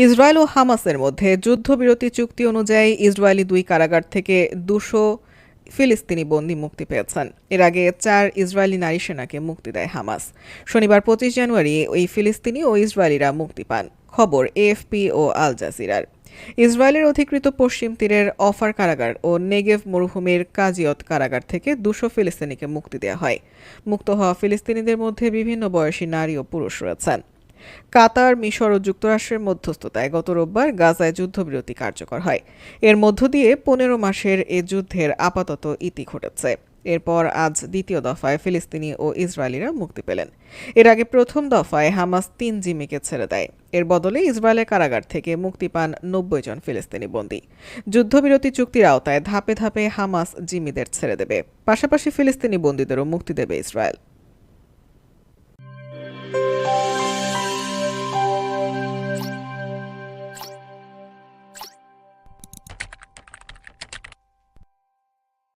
Israel ও হামাসের মধ্যে যুদ্ধবিরতি চুক্তি অনুযায়ী ইসরায়েলি ২ কারাগার থেকে ২০০ ফিলিস্তিনি বন্দী মুক্তি পেয়েছেন। এর আগে ৪ ইসরায়েলি নারী সেনাকে মুক্তি দেয় হামাস। শনিবার ২৫ জানুয়ারি ওই ফিলিস্তিনি ও ইসরায়েলিরা মুক্তি পান। খবর এএফপি ও আল জাজিরার। ইসরায়েলের অধিকৃত পশ্চিম তীরের অফার কারাগার ও নেগেভ মরুভূমির কাজিয়ত কারাগার থেকে ২০০ ফিলিস্তিনিকে মুক্তি দেওয়া হয়। মুক্ত হওয়া ফিলিস্তিনিদের মধ্যে বিভিন্ন বয়সী নারী ও পুরুষ রয়েছেন। কাতার, মিশর ও যুক্তরাষ্ট্রের মধ্যস্থতায় গত রোববার গাজায় যুদ্ধবিরতি কার্যকর হয়। এর মধ্য দিয়ে ১৫ মাসের এ যুদ্ধের আপাতত ইতি ঘটেছে। এরপর আজ দ্বিতীয় দফায় ফিলিস্তিনি ও ইসরায়েলিরা মুক্তি পেলেন। এর আগে প্রথম দফায় হামাস ৩ জিম্মিকে ছেড়ে দেয়। এর বদলে ইসরায়েলের কারাগার থেকে মুক্তি পান ৯০ জন ফিলিস্তিনি বন্দী। যুদ্ধবিরতি চুক্তির আওতায় ধাপে ধাপে হামাস জিম্মিদের ছেড়ে দেবে। পাশাপাশি ফিলিস্তিনি বন্দীদেরও মুক্তি দেবে ইসরায়েল।